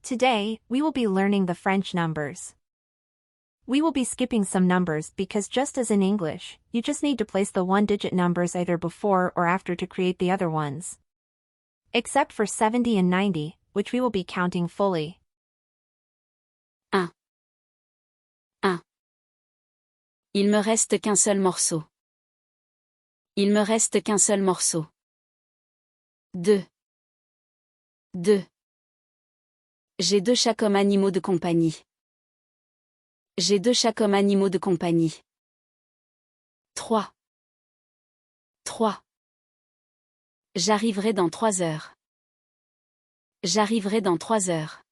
Today, we will be learning the French numbers. We will be skipping some numbers because just as in English, you just need to place the one-digit numbers either before or after to create the other ones. Except for 70 and 90, which we will be counting fully. 1. 1. Il me reste qu'un seul morceau. Il me reste qu'un seul morceau. 2. 2. J'ai 2 chats comme animaux de compagnie. J'ai 2 chats comme animaux de compagnie. 3. 3. J'arriverai dans 3 heures. J'arriverai dans 3 heures.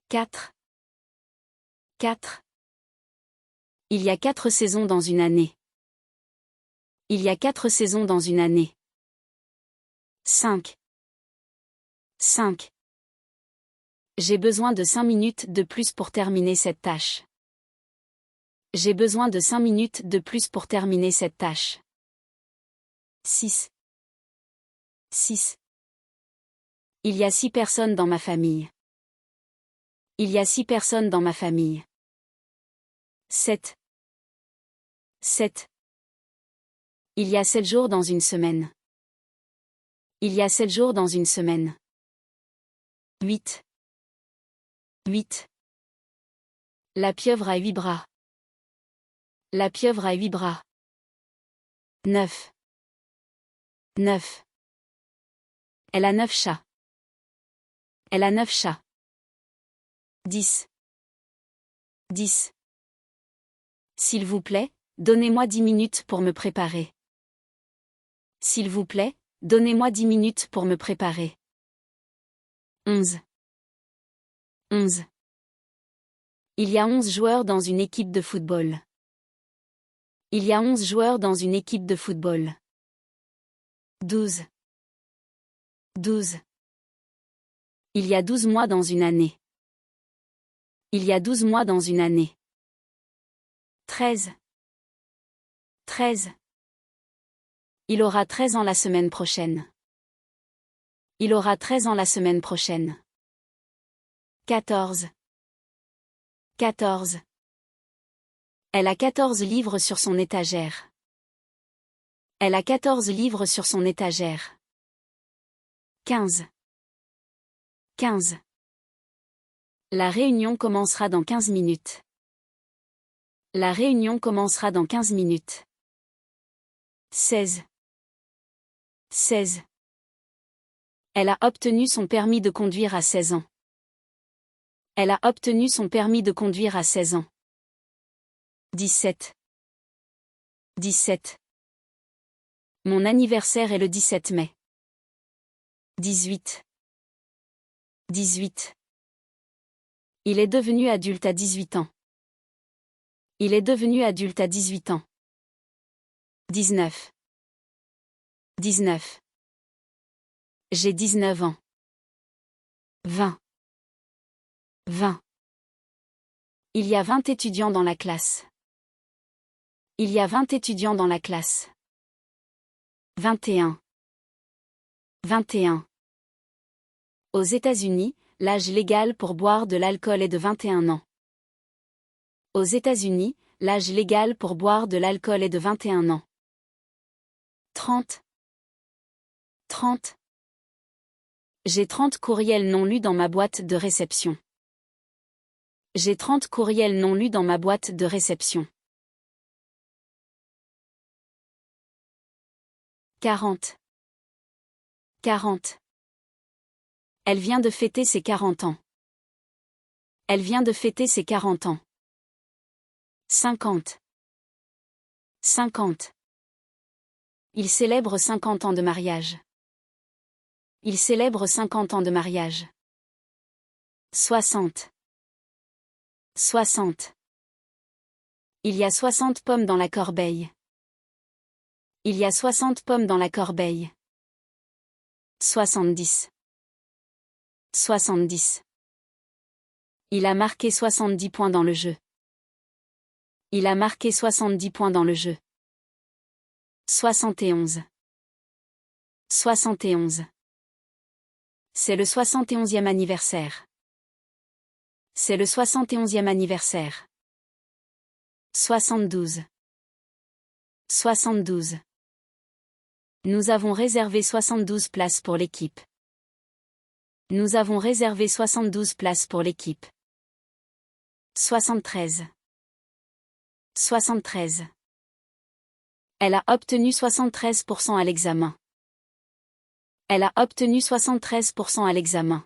4. 4. Il y a 4 saisons dans une année. Il y a 4 saisons dans une année. 5. 5. J'ai besoin de 5 minutes de plus pour terminer cette tâche. J'ai besoin de 5 minutes de plus pour terminer cette tâche. 6. 6. Il y a 6 personnes dans ma famille. Il y a 6 personnes dans ma famille. 7. 7. Il y a 7 jours dans une semaine. Il y a 7 jours dans une semaine. 8. 8. La pieuvre a 8 bras. La pieuvre a 8 bras. 9. 9. Elle a 9 chats. Elle a 9 chats. 10. 10. S'il vous plaît, donnez-moi 10 minutes pour me préparer. S'il vous plaît, donnez-moi 10 minutes pour me préparer. 11. 11. Il y a 11 joueurs dans une équipe de football. Il y a 11 joueurs dans une équipe de football. 12. 12. Il y a 12 mois dans une année. Il y a 12 mois dans une année. 13. 13. Il aura 13 ans la semaine prochaine. Il aura 13 ans la semaine prochaine. 14. 14. Elle a 14 livres sur son étagère. Elle a 14 livres sur son étagère. 15. 15. La réunion commencera dans 15 minutes. La réunion commencera dans 15 minutes. 16. 16. Elle a obtenu son permis de conduire à 16 ans. Elle a obtenu son permis de conduire à 16 ans. 17. 17. Mon anniversaire est le 17 mai. 18. 18. Il est devenu adulte à 18 ans. Il est devenu adulte à 18 ans. 19. 19. J'ai 19 ans. 20. 20. Il y a 20 étudiants dans la classe. Il y a 20 étudiants dans la classe. 21. 21. Aux États-Unis, l'âge légal pour boire de l'alcool est de 21 ans. Aux États-Unis, l'âge légal pour boire de l'alcool est de 21 ans. 30. 30. J'ai 30 courriels non lus dans ma boîte de réception. J'ai 30 courriels non lus dans ma boîte de réception. 40. 40. Elle vient de fêter ses 40 ans. Elle vient de fêter ses 40 ans. 50. 50. Il célèbre 50 ans de mariage. Il célèbre 50 ans de mariage. 60. 60. Il y a 60 pommes dans la corbeille. Il y a 60 pommes dans la corbeille. 70. 70. Il a marqué 70 points dans le jeu. Il a marqué 70 points dans le jeu. 71. 71. C'est le 71e anniversaire. C'est le 71e anniversaire. 72. 72. Nous avons réservé 72 places pour l'équipe. Nous avons réservé 72 places pour l'équipe. 73. 73. Elle a obtenu 73% à l'examen. Elle a obtenu 73% à l'examen.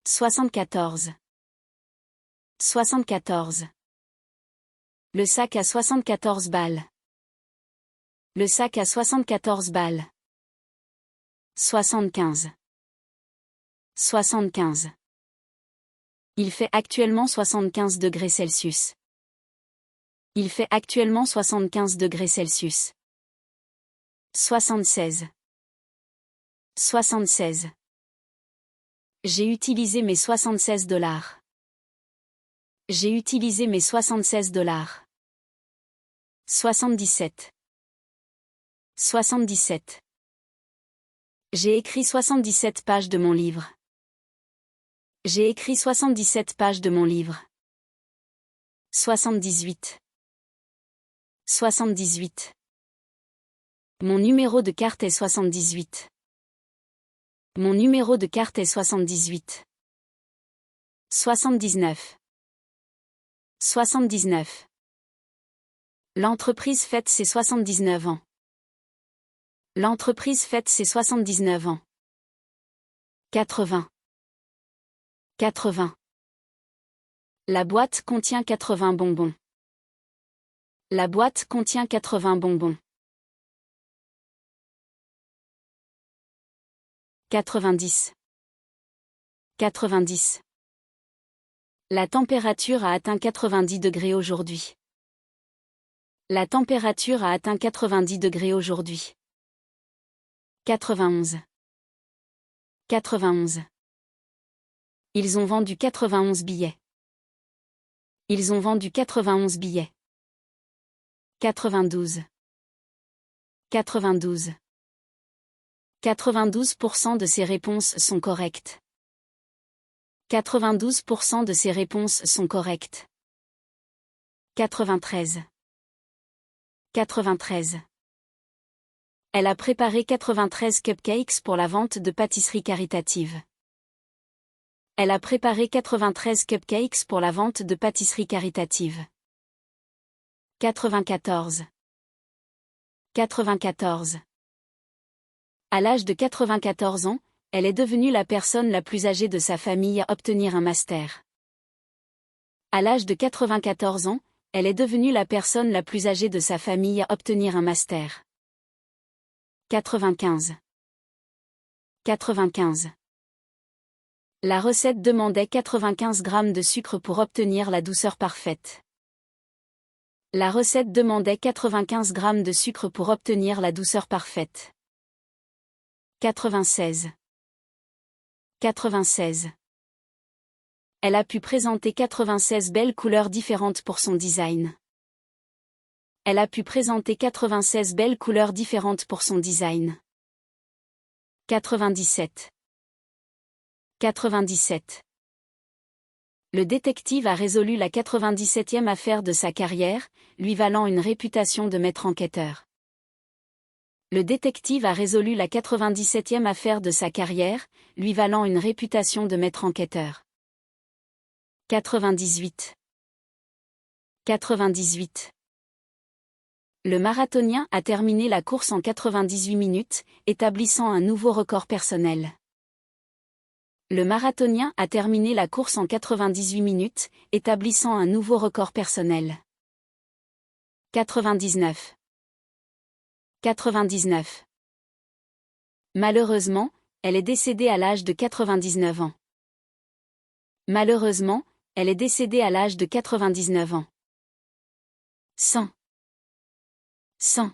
74. 74. Le sac a 74 balles. Le sac a 74 balles. 75. 75. Il fait actuellement 75 degrés Celsius. Il fait actuellement 75 degrés Celsius. 76. 76. J'ai utilisé mes 76 dollars. J'ai utilisé mes 76 dollars. 77. 77. J'ai écrit 77 pages de mon livre. J'ai écrit 77 pages de mon livre. 78. 78. Mon numéro de carte est 78. Mon numéro de carte est 78. 79. 79. L'entreprise fête ses 79 ans. L'entreprise fête ses 79 ans. 80. 80. La boîte contient 80 bonbons. La boîte contient 80 bonbons. 90. 90. La température a atteint 90 degrés aujourd'hui. La température a atteint 90 degrés aujourd'hui. 91. 91. Ils ont vendu 91 billets. Ils ont vendu 91 billets. 92. 92. 92% de ces réponses sont correctes. 92% de ces réponses sont correctes. 93. 93. Elle a préparé 93 cupcakes pour la vente de pâtisserie caritative. Elle a préparé 93 cupcakes pour la vente de pâtisserie caritative. 94. 94. À l'âge de 94 ans, elle est devenue la personne la plus âgée de sa famille à obtenir un master. À l'âge de 94 ans, elle est devenue la personne la plus âgée de sa famille à obtenir un master. 95. 95. La recette demandait 95 g de sucre pour obtenir la douceur parfaite. La recette demandait 95 g de sucre pour obtenir la douceur parfaite. 96. 96. Elle a pu présenter 96 belles couleurs différentes pour son design. Elle a pu présenter 96 belles couleurs différentes pour son design. 97. 97. Le détective a résolu la 97e affaire de sa carrière, lui valant une réputation de maître enquêteur. Le détective a résolu la 97e affaire de sa carrière, lui valant une réputation de maître enquêteur. 98. 98. Le marathonien a terminé la course en 98 minutes, établissant un nouveau record personnel. Le marathonien a terminé la course en 98 minutes, établissant un nouveau record personnel. 99. 99. Malheureusement, elle est décédée à l'âge de 99 ans. Malheureusement, elle est décédée à l'âge de 99 ans. 100. 100.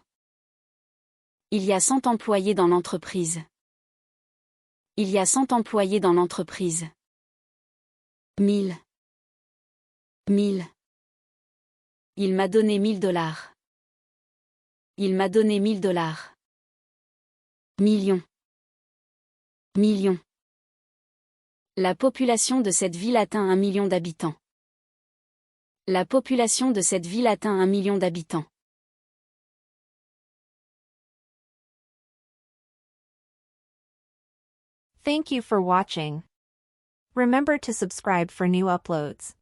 Il y a 100 employés dans l'entreprise. Il y a 100 employés dans l'entreprise. 1000. 1000. Il m'a donné 1000 dollars. Il m'a donné 1000 dollars. Million. Million. La population de cette ville atteint 1 million d'habitants. La population de cette ville atteint 1 million d'habitants. Thank you for watching. Remember to subscribe for new uploads.